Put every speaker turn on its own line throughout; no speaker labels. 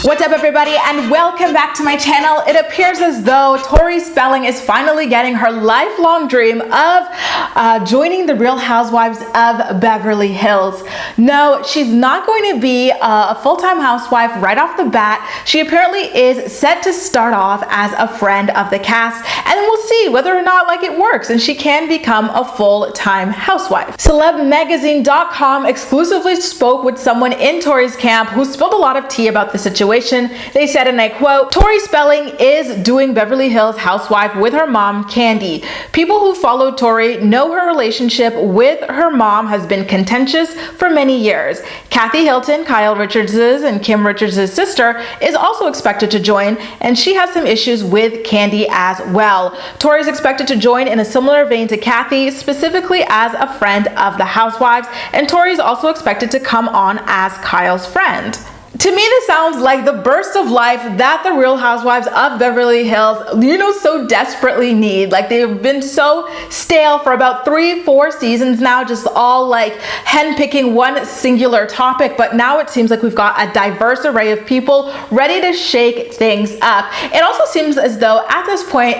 What's up, everybody, and welcome back to my channel. It appears as though Tori Spelling is finally getting her lifelong dream of joining the Real Housewives of Beverly Hills. No, she's not going to be a full-time housewife right off the bat. She apparently is set to start off as a friend of the cast, and then we'll see whether or not it works and she can become a full-time housewife. CelebMagazine.com exclusively spoke with someone in Tori's camp who spilled a lot of tea about the situation. They said, and I quote, "Tori Spelling is doing Beverly Hills housewife with her mom, Candy. People who follow Tori know her relationship with her mom has been contentious for many years. Kathy Hilton, Kyle Richards' and Kim Richards' sister, is also expected to join, and she has some issues with Candy as well. Tori is expected to join in a similar vein to Kathy, specifically as a friend of the housewives, and Tori is also expected to come on as Kyle's friend." To me, this sounds like the burst of life that the Real Housewives of Beverly Hills, so desperately need. They've been so stale for about 3-4 seasons now, just all handpicking one singular topic. But now it seems like we've got a diverse array of people ready to shake things up. It also seems as though at this point,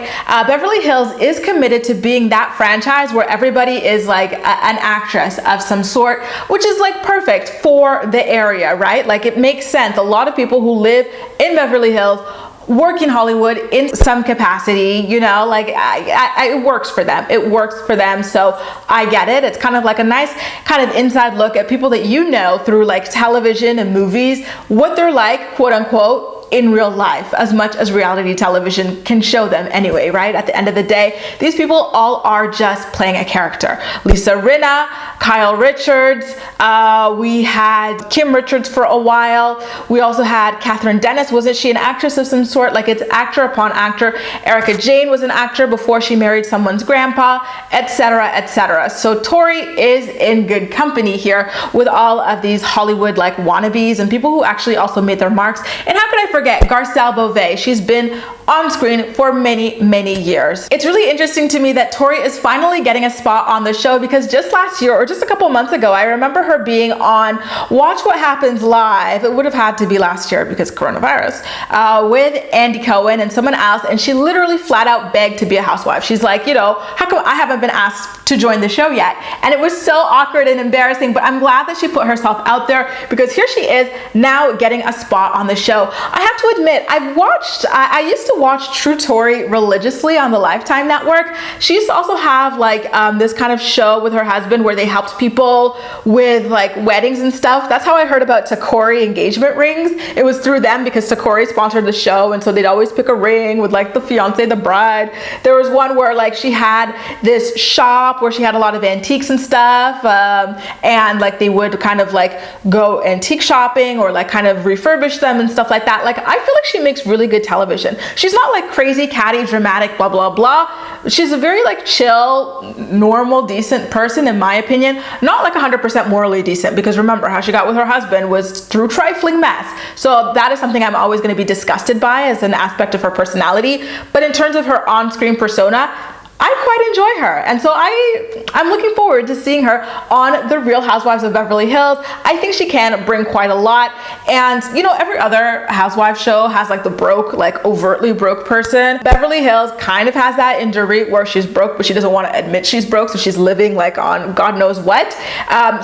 Beverly Hills is committed to being that franchise where everybody is an actress of some sort, which is perfect for the area, right? It makes sense. A lot of people who live in Beverly Hills work in Hollywood in some capacity, it works for them. It works for them. So I get it. It's kind of a nice kind of inside look at people that through television and movies, what they're quote unquote, in real life, as much as reality television can show them anyway, right? At the end of the day, these people all are just playing a character. Lisa Rinna, Kyle Richards, we had Kim Richards for a while. We also had Catherine Dennis. Wasn't she an actress of some sort? It's actor upon actor. Erica Jane was an actor before she married someone's grandpa, etc., etc. So Tori is in good company here with all of these Hollywood wannabes and people who actually also made their marks. And how could I forget Garcelle Beauvais? She's been on screen for many, many years. It's really interesting to me that Tori is finally getting a spot on the show, because just last year, or just a couple months ago, I remember her being on Watch What Happens Live. It would have had to be last year because coronavirus, with Andy Cohen and someone else, and she literally flat out begged to be a housewife. She's like, how come I haven't been asked to join the show yet? And it was so awkward and embarrassing, but I'm glad that she put herself out there, because here she is now getting a spot on the show. I have to admit, I used to watch True Tori religiously on the Lifetime network. She used to also have this kind of show with her husband where they helped people with weddings and stuff. That's how I heard about Takori engagement rings. It was through them, because Takori sponsored the show, and so they'd always pick a ring with the fiance, the bride. There was one where she had this shop where she had a lot of antiques and stuff, and they would kind of go antique shopping or kind of refurbish them and stuff like that. I feel she makes really good television. She's not crazy, catty, dramatic, blah, blah, blah. She's a very chill, normal, decent person, in my opinion. Not 100% morally decent, because remember, how she got with her husband was through trifling mess. So that is something I'm always going to be disgusted by as an aspect of her personality. But in terms of her on-screen persona, I quite enjoy her, and so I'm looking forward to seeing her on the Real Housewives of Beverly Hills. I think she can bring quite a lot, and every other housewife show has the broke, overtly broke person. Beverly Hills kind of has that in Dorit, where she's broke but she doesn't want to admit she's broke, so she's living on God knows what.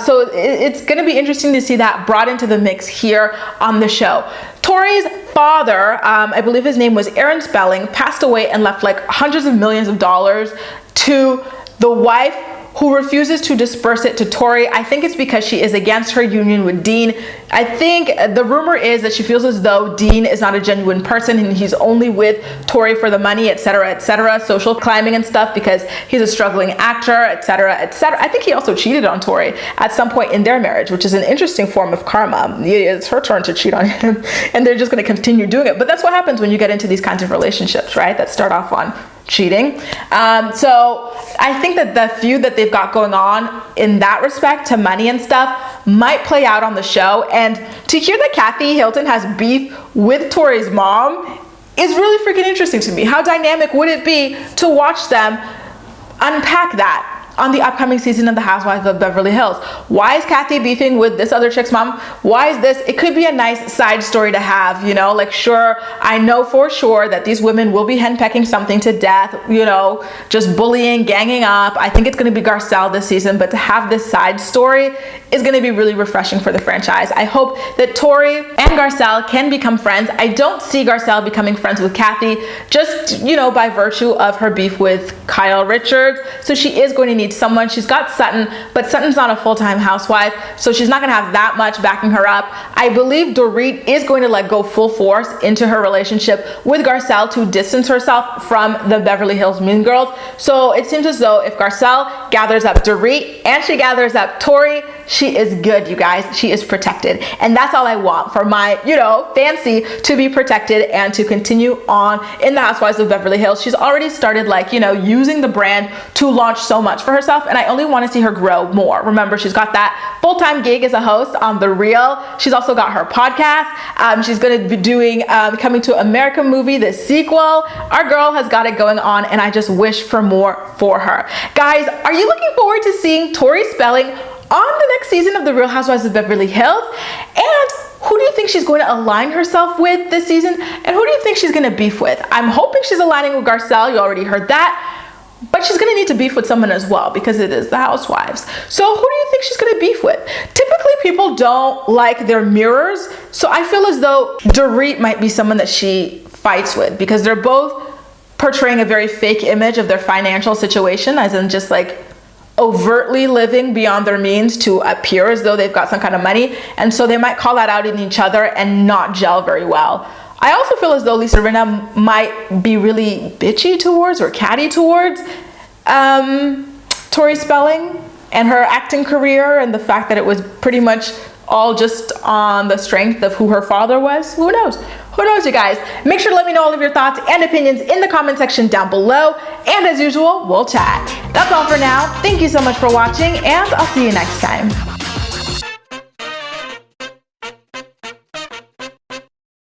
So it's going to be interesting to see that brought into the mix here on the show. Tori's father, I believe his name was Aaron Spelling, passed away and left hundreds of millions of dollars to the wife, who refuses to disperse it to Tori. I think it's because she is against her union with Dean. I think the rumor is that she feels as though Dean is not a genuine person and he's only with Tori for the money, etc., social climbing and stuff, because he's a struggling actor, etc., etc. I think he also cheated on Tori at some point in their marriage, which is an interesting form of karma. It's her turn to cheat on him, and they're just going to continue doing it. But that's what happens when you get into these kinds of relationships, right? That start off on cheating. So I think that the feud that they've got going on in that respect to money and stuff might play out on the show. And to hear that Kathy Hilton has beef with Tori's mom is really freaking interesting to me. How dynamic would it be to watch them unpack that? on the upcoming season of the Housewives of Beverly Hills. Why is Kathy beefing with this other chick's mom? Why is this? It could be a nice side story to have, you know, like, sure, I know for sure that these women will be henpecking something to death, you know, just bullying, ganging up. I think it's going to be Garcelle this season, but to have this side story is going to be really refreshing for the franchise. I hope that Tori and Garcelle can become friends. I don't see Garcelle becoming friends with Kathy, just, you know, by virtue of her beef with Kyle Richards. So she is going to need someone. She's got Sutton, but Sutton's not a full-time housewife, so she's not going to have that much backing her up. I believe Dorit is going to like go full force into her relationship with Garcelle to distance herself from the Beverly Hills Mean Girls. So it seems as though if Garcelle gathers up Dorit and she gathers up Tori, she is good, you guys. She is protected. And that's all I want for my, you know, fancy to be protected and to continue on in the Housewives of Beverly Hills. She's already started, like, you know, using the brand to launch so much for herself, and I only want to see her grow more. Remember, she's got that full-time gig as a host on The Real. She's also got her podcast. She's going to be doing Coming to America movie, the sequel. Our girl has got it going on, and I just wish for more for her. Guys, are you looking forward to seeing Tori Spelling on the next season of The Real Housewives of Beverly Hills? And who do you think she's going to align herself with this season? And who do you think she's going to beef with? I'm hoping she's aligning with Garcelle. You already heard that. But she's going to need to beef with someone as well because it is the Housewives. So who do you think she's going to beef with? Typically, people don't like their mirrors. So I feel as though Dorit might be someone that she fights with because they're both portraying a very fake image of their financial situation, as in just like overtly living beyond their means to appear as though they've got some kind of money, and so they might call that out in each other and not gel very well. I also feel as though Lisa Rinna might be really bitchy towards or catty towards Tori Spelling and her acting career, and the fact that it was pretty much all just on the strength of who her father was. Who knows? Who knows, you guys? Make sure to let me know all of your thoughts and opinions in the comment section down below. And as usual, we'll chat. That's all for now. Thank you so much for watching, and I'll see you next time.